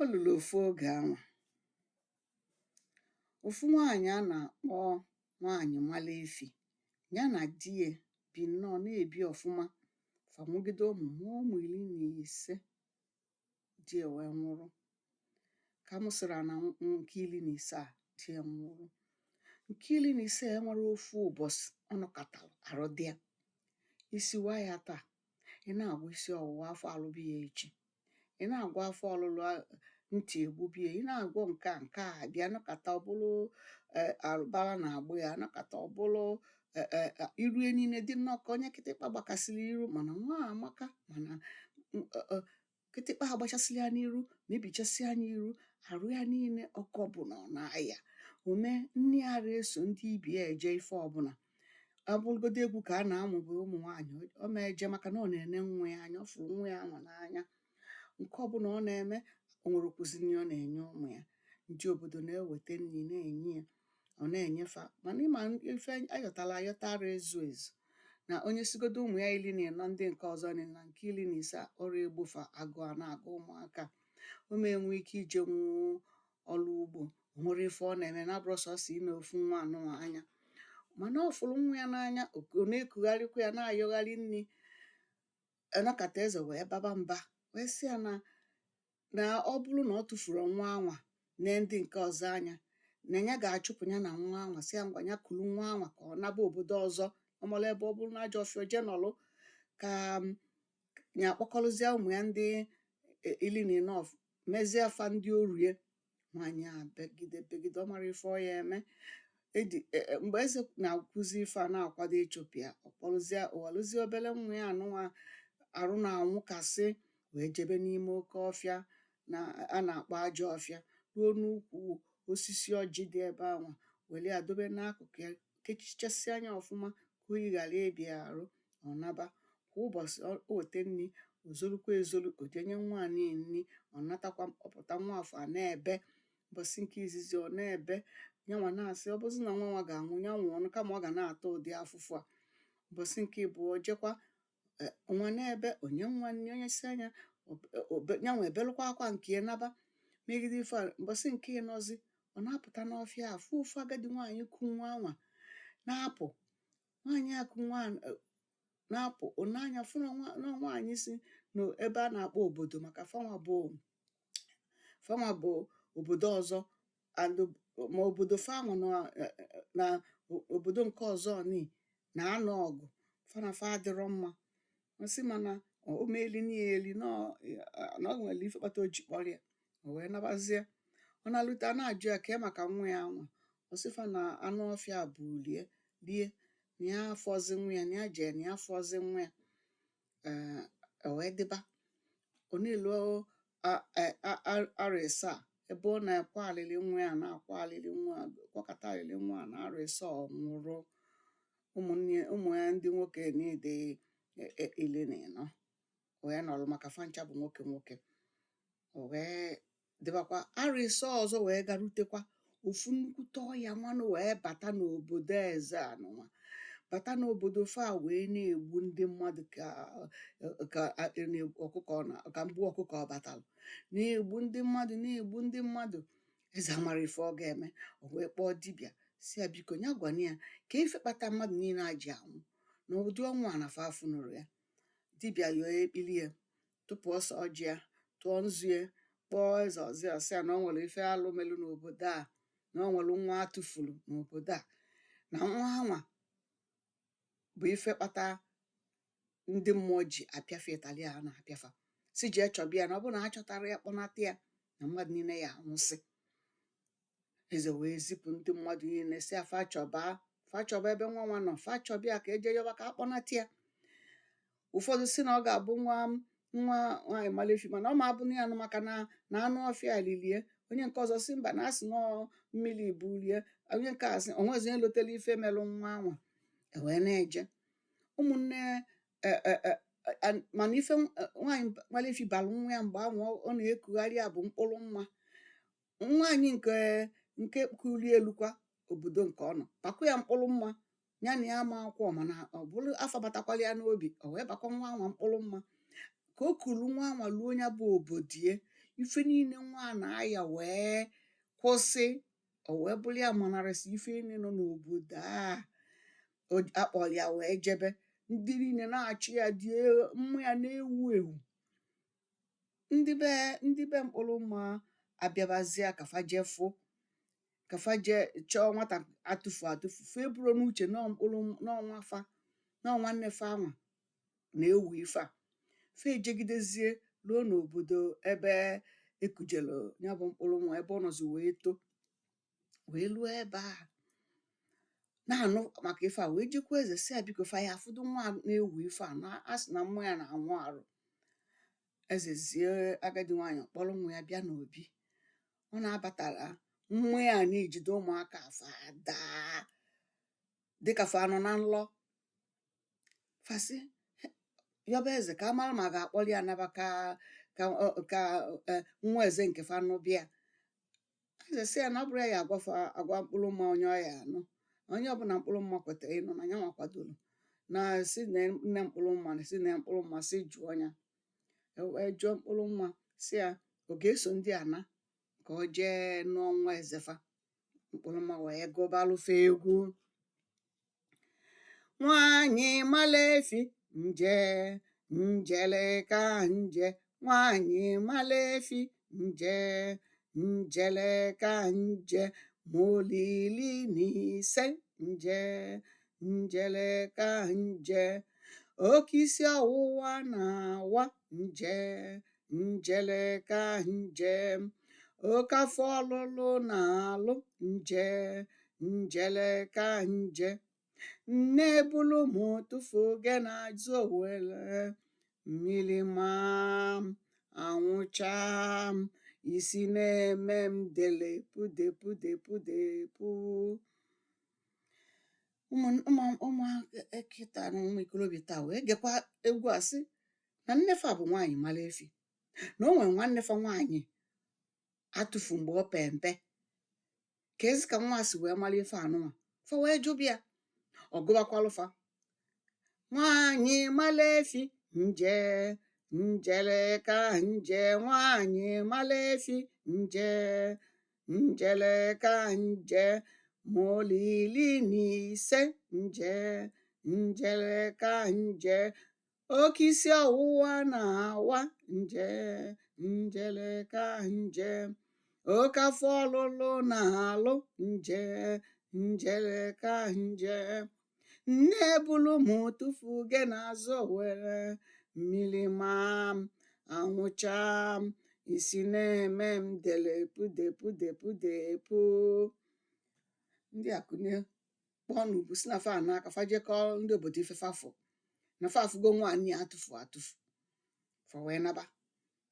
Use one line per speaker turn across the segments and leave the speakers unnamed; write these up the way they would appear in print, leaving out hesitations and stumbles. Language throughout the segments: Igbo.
Ọ lụrụ ofu oge anwa, ofu nwaanyị a na-akpọ nwaanyị Malefi, ya na di ya bi nnọọ na-ebi ọfụma. Fa mụgide mụọ ụmụ 15, di ya wee nwụrụ. Ka amụsịrị na nke 15 a, di ya nwụrụ. Nke 15 enwere ofu ụbọchị ọ nọkọtalụ arụ dị ya. Isi waa ya taa, ị na-agwa isi ọwụwa, afọ alụbi ya echi. Ị na-agwa afọ ọlụlụ, ntị egbubie, ị na-agwọ nke a bịa nọkọta ọbụlụ arụbara na-agbụ ya, nọkọta ọbụlụ irue niile dị nnọọ ka onye kịtịkpa gbakasịrị iru, mana nwa amaka, mana kịtịkpa ha gbachasịrị ya n'iru, mebichasị ya n'iru, arụ ya niile ọkọ ọbụla ọ na-aya. Ome nne ya eso ndị ibi ya eje ife ọbụla. Abụrụgodo egwu ka a na-amụbe ụmụ nwaanyị, ọ ma eje maka na ọ na-ene nwa ya anya, ọ fụrụ nwa ya nọ n'anya. Nke ọbụla ọ na-eme, o nwere okwuzi nri ọ na-enye ụmụ ya. Ndị obodo na-eweta nri na-enye ya, ọ na-enyefa. Mana ịma ife ayọtala ayọta ara ezu ezu, na onye sigodo ụmụ ya 14 ndị nke ọzọ na nke 15 ọrụ egbofa agụ a na-agụ ụmụaka. O ma enwe ike ije nwụọ ọrụ ugbo, o nwere ife ọ na-eme na abụrụ sọsọ ị na ofu nwa anụnwa anya. Mana ọ fụrụ nwa ya n'anya, ọ na-ekugharịkwa ya, na-ayọgharị nri. Anakata eze wee baba mba, wee sị ya na ọ bụrụ na ọ tụfuru nwa anwa na ndị nke ọzọ anya, na ya ga-achụpụ ya na nwa anwa, sị ya ngwa ya kulu nwa anwa ka ọ naba obodo ọzọ, ọmala ebe ọ bụrụ na ajọ ọfịa je nọlụ, ka ya akpọkọrọzie ụmụ ya ndị 14 mezie afa ndị orie. Nwaanyị a begide, ọ mara ife ọ ya eme. Mgbe eze na-akwụzi ife a na-akwado ịchụpụ ya, ọwalụzie obele nwa ya anụnwa arụ na-anwụkasị, wee jebe n'ime oke ọfịa a na-akpọ ajọ ọfịa, ruo n'ukwu osisi ọjị dị ebe anwa, were ya dobe n'akụkụ ya, kechichasị anya ọfụma ka oyi ghara ịbị ya arụ. Ọ naba kwa ụbọchị, o weta nri, ozolukwa ezolu, ojenye nwa nri, ọ natakwa, ọpụta nwa afọ a na-ebe. Ụbọchị nke izizi ọ na-ebe, nyanwa na-asị ọ bụzi na nwa ga-anwụ, ya nwụọ kama ọ ga na-ata ụdị afụfụ a. Ụbọchị nke ịbụọ jekwa, nwa na-ebe, onye nwa nri, onye si anya nyanwa ebelụkwa akwa nke naba, megide ife a. Ụbọchị nke ịnọzi, ọ na-apụta n'ọfịa a, fụ ofu agadi nwaanyị ku nwa anwa na-apụ. Nwaanyị a ku nwa na-apụ, n'anya fụ na nwaanyị si na ebe a na-akpọ obodo, maka fanwa bụ obodo ọzọ, ma obodo fanwa na obodo nke ọzọ na-anọ ọgụ, fanafa adịrọ mma. Ọsị mana o meeli nieli na ọ nwere ife kpata o ji kpọrọ ya. O wee nabazie, ọ na-alụta, a na-ajụ ya kee maka nwa ya nwa. Ọsịfa na anụ ọfịa bụ lie na ya afọzi nwa ya, na ya jee na ya afọzi nwa ya. O wee dịba, ọ na-elu arụ 7 ebe ọ na-akwa alili nwa ya, na-akwa alili nwa, kwakọta alili nwa na arụ 7 ọ nwụrụ. Ụmụ ya ndị nwoke niile 14 wee nọrọ, maka fancha bụ nwoke. O wee dịbakwa arụ 7 ọzọ, wee garutekwa ofu nnukwute ọya mmanụ wee bata n'obodo eze anụnwa, bata n'obodo fa, wee na-egbu ndị mmadụ ka mgbu ọkụkọ ọ batalụ, na-egbu ndị mmadụ. Eze amara ife ọ ga-eme. O wee kpọọ dibịa si ya biko ya gwana ya ka ife kpata mmadụ niile a ji anwụ, na ụdị ọnwụ a na fa afụnụrụ ya. Dibịa yọọ ekpili ya, tụpụ ọsọ ọjị ya, tụọ nzu ya, kpọọ eze ọzọ, sị ya na ọ nwere ife alụ melu n'obodo a, na ọ nwere nwa atụfuru n'obodo a, na nwa anwa bụ ife kpata ndị mmụọ ji apịafe ịtali a na-apịafa. Si jee chọba ya, na ọ bụrụ na ha chọtara ya, kpọnata ya, na mmadụ niile ya anwụsị. Eze wee zipụ ndị mmadụ niile si afa chọba ebe nwa nọ, fa chọba ya ka eje yọba ka akpọnata ya. Ụfọdụ si na ọ ga-abụ nwa nwaanyị Malefi, mana ọ ma abụ ya maka na anụ ọfịa lilie. Onye nke ọzọ si mba, na asị na mmiri bulie. Onye nke a sị onwezi onye lotele ife melụ nwa anwa. Wee na-eje ụmụnne mana ife nwaanyị Malefi balụ nwa ya mgbe anwa ọ na-ekugharị ya bụ mkpụrụ nwa. Nwaanyị nke kuli elukwa obodo nke ọ nọ, bakwa ya mkpụrụ mma, ya na ya ma akwụkwọ, mana ọ bụrụ afọ batakwala ya n'obi, o wee bakwa nwa anwa mkpụrụ mma. Ka o kulu nwa anwa luo ya bụ obodie, ife niile nwa na-aya wee kwụsị, o wee bụrụ ya manarịsị ife niile nọ n'obodo akpọrọ ya wee jebe. Ndị niile na-achụ ya, dị mma ya na-ewu ewu. ndị be Mkpụrụmma abịabazie kafa jefu, kafa je chọọ nwata atụfu fa eburo n'uche n'ọnwa fa n'ọnwanne fa anwa na-ewu ife a. Fa ejegidezie ruo n'obodo ebe ekujelu ya bụ Mkpụrụnwa, ebe ọ nọzi wee too, wee luo ebe a na-anụ maka ife a, wee jikwa eze si ya biko fa ya afụdụ nwa na-ewu ife a, na asị na mmụọ ya na-anwụ arụ. Eze zie agadi nwaanyị kpọrọ nwa ya bịa n'obi. Ọ na-abatara mmụọ ya na-ejide ụmụaka fada dịka fa nọ na nlọ. Fasị yọba eze ka amara ma ga-akpọrọ ya naba ka nwa eze nke fa nụ bịa. Eze sị ya na ọ bụrụ ya agwa Mkpụrụmma onye ọ ya anụ. Onye ọbụla Mkpụrụmma kwetara ịnụ na ya nwa kwadoro na si na nne Mkpụrụmma na si na Mkpụrụmma si jụọ ya. Wee jụọ Mkpụrụmma si ya ọ ga-eso ndị ana ka ọ jee nụọ nwa ezefa. Mkpụrụmma wee gụbalụfe egwu. Nwanyị mala efi nje njele ka nje, nwanyị mala efi nje njele ka nje, molili n'ise nje njele ka nje, oke isi ọwụwa na-awa nje njele ka nje, oke afọ ọlụlụ na-alụ nje njele ka nje, nne bulu m tụfu oge na-azụ Owere, mmiri ma anwụcha isi na-eme m dele pudepudepudepu. Ụmụekịta na ụmụ ikolobịa taa wee gekwa egwu a sị na nnefa bụ nwaanyị mara efi, na o nwere nwanne fa nwaanyị atụfu mgbe ọ pe mpe. Ka ezi ka nwa si wee mara ife anụnwa, fa wee jụbịa. Ọ gụbakwalụfa nwanyị mala efi nje njele ka nje, nwanyị mala efi nje njele ka nje, molili n'ise nje njele ka nje, oke isi ọwụwa na-awa nje njele ka nje, oke afọ ọlụlụ na-alụ nje njele ka nje, nne bulu m tụfu ge na-azụ Owere, mmiri ma anwụcha isi na-eme m dele pudepudepudepu. Ndị akụnye kpọọ n'ubu si na fa n'aka fa jekọọ ndị obodo ife fafụ na fa afụgo nwaanyị atụfu atụfu. Fa wee naba,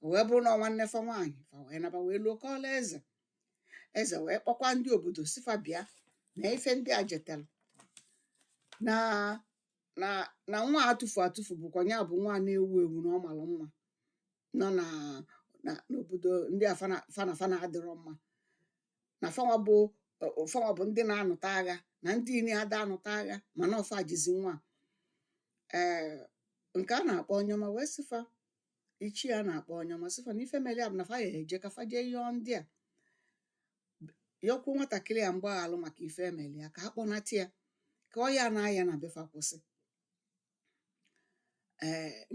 o wee bụrụ na nwanne fa nwaanyị. Fa wee naba wee luo kọọla eze. Eze wee kpọkwa ndị obodo si fa bịa na ife ndị a jetelụ na nwa atụfu atụfu bụkwa ya bụ nwa na-ewu ewu na ọ malụ mma nọ n'obodo ndị a fana adịrọ mma, na fanwa bụ ndị na-anụta agha, na ndị ini ada anụta agha mana ọfa jizi nwa. Nke a na-akpọ Onyeọma wee sịfa, ichi a na-akpọ Onyeọma sịfa na ife mere ya bụ na fa ya eje ka fa jee yọọ ndị a, yọkwuo nwatakịrị a mgbaghalụ maka ife emere ya, ka a kpọnata ya ka ọ ya na-aya na befa kwụsị.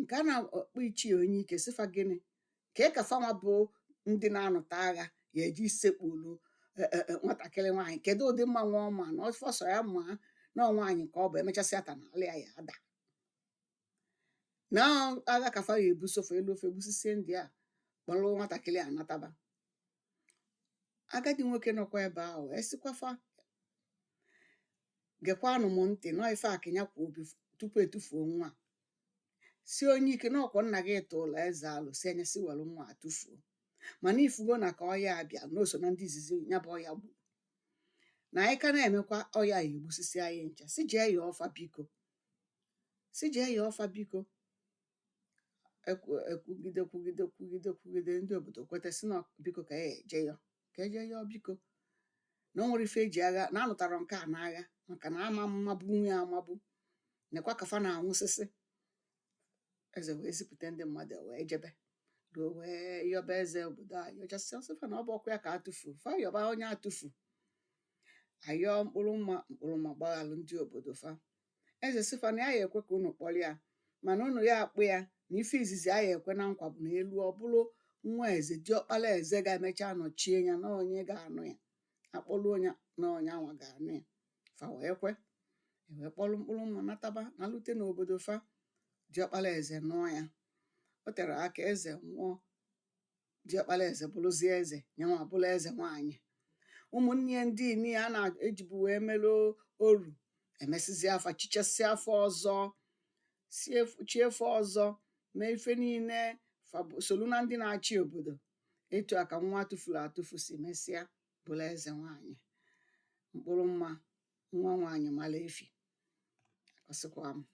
Nke a na-akpọ ichie onye ike sịfa gịnị ka ka fanwa bụ ndị na-anụta agha ya eji sekpulu nwatakịrị nwaanyị. Kedu ụdị mma nwa ọma na ọfọsọ ya ma na nwaanyị ka ọ bụ emechasị ata na ala ya ada na agha ka fa ya ebusofe elu ofe gbusisie ndị a kpọrọ nwatakịrị a nataba. Agadi nwoke nọkwa ebe ahụ wee sịkwafa gekwanụ m ntị nọ ife akịnya kwa obi tupu etufuo nwa. Si onye ike na ọkwọ nna gị tụụlụ eze alụ si anya si were nwa atụfuo, mana ifugo na ka ọya abịa na o so na ndị izizi ya bụ ọya gburu, na anyị ka na-emekwa ọya ya egbusisi anyị ncha. Si jee ya ọfa biko, si jee ya ọfa biko. Ekwugide ndị obodo kweta si na biko ka eje yọọ biko na o nwere ife eji agha na anụtara nke a n'agha maka na ama mmabụ nwe amabụ nekwa kafa na anwụsịsị. Eze wee zipụta ndị mmadụ wee jebe obodo wee yọba eze obodo a yọchasịa sịfa na ọ bụ ọkụ ya ka atụfu fa yọba onye atụfu ayọ mkpụrụ mma gbaghalụ ndị obodo fa. Eze sịfa na ya ekwe ka unu kpọrọ ya mana unu ya akpụ ya na ife izizi a ya ekwe na nkwa bụ na elu ọ bụrụ nwa eze diọkpala eze ga-emecha nọchie ya na onye ga-anụ ya akpọlụ onye na onye anwa ga-anụ ya. Fa wee kwe ewee kpọrọ mkpụrụ mma nataba na lute n'obodo fa diọkpala eze nụọ ya. O tere aka eze nwụọ diọkpala eze bụrụzie eze nyanwa bụrụ eze nwaanyị. Ụmụnne ya ndị ini a na-ejibu wee melụ oru emesizie afa chichasịa afọ ọzọ chie efe ọzọ mee ife niile solu na ndị na-achị obodo. Etu a ka nwa atụfuru atụfu si mesịa bụrụ eze nwaanyị. Mkpụrụ mma nwa nwaanyị mara efi. Ọsịkwa m